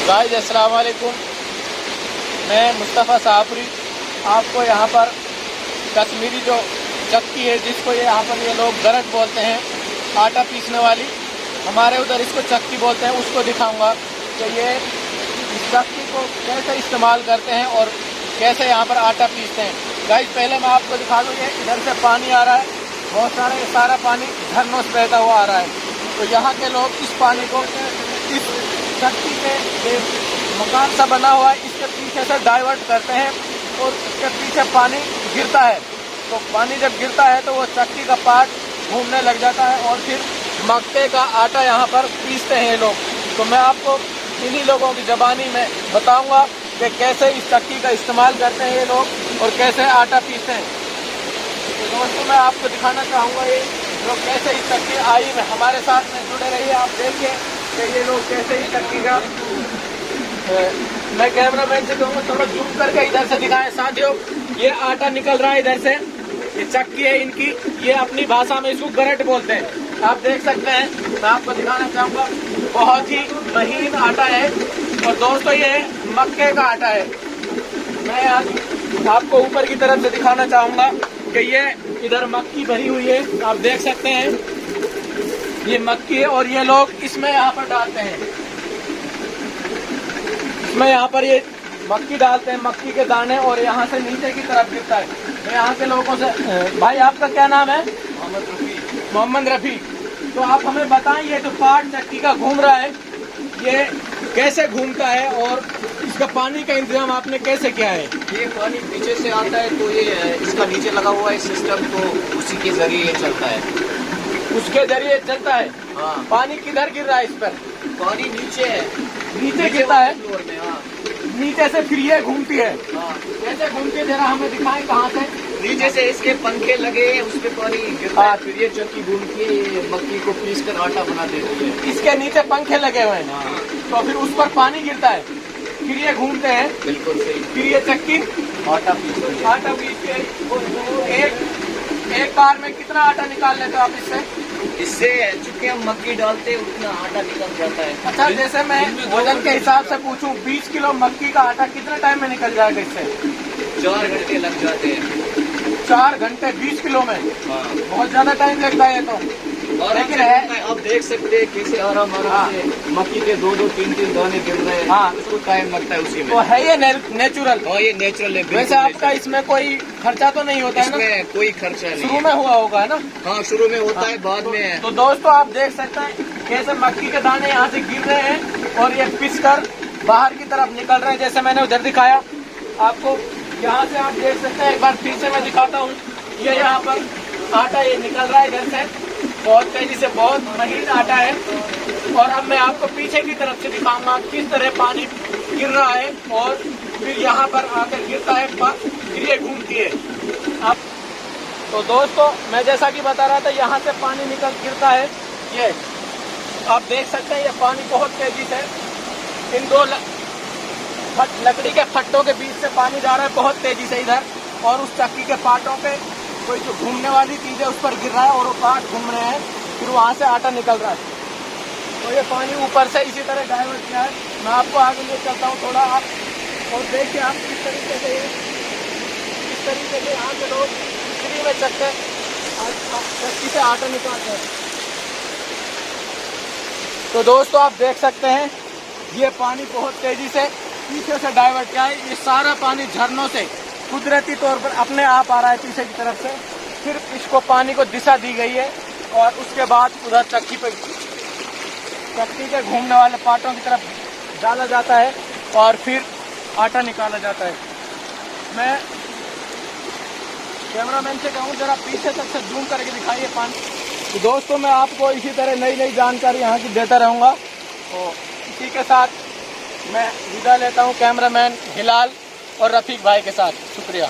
Guys अस्सलाम वालेकुम, मैं मुस्तफ़ा साफरी आपको यहाँ पर कश्मीरी जो चक्की है, जिसको यहाँ पर ये लोग गरट बोलते हैं, आटा पीसने वाली, हमारे उधर इसको चक्की बोलते हैं, उसको दिखाऊंगा कि ये इस चक्की को कैसे इस्तेमाल करते हैं और कैसे यहाँ पर आटा पीसते हैं। गाइस पहले मैं आपको दिखा दूँ, ये इधर से पानी आ रहा है, बहुत सारा, ये सारा पानी झरनों से बहता हुआ आ रहा है। तो यहाँ के लोग इस पानी को इस चक्की के मकान सा बना हुआ है, इसके पीछे से डाइवर्ट करते हैं और इसके पीछे पानी गिरता है। तो पानी जब गिरता है तो वो चक्की का पार्ट घूमने लग जाता है और फिर मक्के का आटा यहाँ पर पीसते हैं ये लोग। तो मैं आपको इन्हीं लोगों की ज़बानी में बताऊंगा कि कैसे इस चक्की का इस्तेमाल करते हैं ये लोग और कैसे आटा पीसते हैं। तो दोस्तों मैं आपको दिखाना चाहूँगा ये लोग कैसे इस चक्की आई में हमारे साथ में जुड़े रहिए। आप देखिए कि ये लोग कैसे इस चक्की का, मैं कैमरामैन से कहूँगा थोड़ा जूम करके इधर से दिखाएं। साथियों, ये आटा निकल रहा है इधर से, ये चक्की है इनकी, ये अपनी भाषा में इसको गरट बोलते हैं। आप देख सकते हैं, मैं आपको दिखाना चाहूँगा, बहुत ही महीन आटा है। और दोस्तों ये मक्के का आटा है। मैं आज आपको ऊपर की तरफ से दिखाना चाहूँगा कि ये इधर मक्की भरी हुई है, आप देख सकते हैं, ये मक्की है और ये लोग इसमें यहाँ पर डालते हैं, इसमें यहाँ पर ये मक्की डालते हैं, मक्की के दाने, और यहाँ से नीचे की तरफ गिरता है। तो यहाँ के लोगों से, भाई आपका क्या नाम है? मोहम्मद रफ़ी। तो आप हमें बताएं, ये जो पार्ट चक्की का घूम रहा है, ये कैसे घूमता है और इसका पानी का इंतजाम आपने कैसे किया है? ये पानी पीछे से आता है, तो ये इसका नीचे लगा हुआ है सिस्टम, तो उसी के जरिए ये चलता है। उसके जरिए चलता है। हाँ। पानी किधर गिर रहा है इस पर? पानी नीचे है, नीचे गिरता है फ्लोर में। हाँ। नीचे से फिर ये घूमती है। हाँ। कैसे घूमती है, जरा हमें दिखाएं कहाँ से? नीचे से इसके पंखे लगे हैं, उस पे पानी गिरता है, फिर ये चक्की घूम के ये मक्की को पीस कर आटा बना देती है। इसके नीचे पंखे लगे हुए हैं। हाँ। तो फिर उस पर पानी गिरता है, फिर ये घूमते हैं, बिल्कुल सही। फिर ये चक्की आटा पीसती है। आटा पीसती है। एक बार में कितना आटा निकाल लेते हो आप इससे? इससे चूंकि हम मक्की डालते हैं उतना आटा निकल जाता है। अच्छा, जैसे मैं वजन के हिसाब से पूछूं, 20 किलो मक्की का आटा कितना टाइम में निकल जाएगा इससे? 4 घंटे लग जाते हैं। 4 घंटे 20 किलो में? हाँ। बहुत ज्यादा टाइम लगता है ये तो। और लेकिन है, आप देख सकते हैं कैसे आराम से मक्की के 2-2, 3-3 दाने गिर रहे हैं। हाँ। उसको टाइम लगता है उसी में। तो है ये नेचुरल? हाँ, ये नेचुरल है। वैसे आपका इसमें कोई खर्चा तो नहीं होता है ना? इसमें कोई खर्चा नहीं। शुरू में हुआ होगा है ना? हाँ, शुरू में होता है, बाद में। तो दोस्तों आप देख सकते हैं कैसे मक्की के दाने यहाँ से गिर रहे हैं और ये पिस कर बाहर की तरफ निकल रहे हैं। जैसे मैंने उधर दिखाया आपको, यहाँ से आप देख सकते हैं। एक बार फिर से मैं दिखाता हूँ, ये यहाँ पर आटा ये निकल रहा है इधर से, बहुत तेजी से, बहुत महीन आटा है। और अब मैं आपको पीछे की तरफ से दिखाऊंगा किस तरह पानी गिर रहा है और फिर यहाँ पर आकर गिरता है, फिर ये घूमती है। अब तो दोस्तों मैं जैसा कि बता रहा था, यहाँ से पानी निकल गिरता है, ये आप देख सकते हैं, ये पानी बहुत तेजी से इन दो लकड़ी के फट्टों के बीच से पानी जा रहा है बहुत तेजी से इधर, और उस चक्की के पार्टों पे कोई जो घूमने वाली चीज है उस पर गिर रहा है और वो पार्ट घूम रहे हैं, फिर वहाँ से आटा निकल रहा है। तो ये पानी ऊपर से इसी तरह डाइवर्ट किया है। मैं आपको आगे ले चलता हूँ थोड़ा, आप और देखिए आप किस तरीके से यहाँ के लोग फ्री में चक्की से आटा निकालते हैं। तो दोस्तों आप देख सकते हैं, ये पानी बहुत तेजी से पीछे से डाइवर्ट किया है। ये सारा पानी झरनों से कुदरती तौर पर अपने आप आ रहा है पीछे की तरफ से, फिर इसको पानी को दिशा दी गई है और उसके बाद उधर चक्की के घूमने वाले पार्टों की तरफ डाला जाता है और फिर आटा निकाला जाता है। मैं कैमरामैन से कहूँ जरा पीछे तक से जूम करके दिखाइए पानी। तो दोस्तों मैं आपको इसी तरह नई नई जानकारी यहाँ की देता रहूँगा। तो इसी के साथ मैं विदा लेता हूँ कैमरामैन हिलाल और रफ़ीक भाई के साथ। शुक्रिया।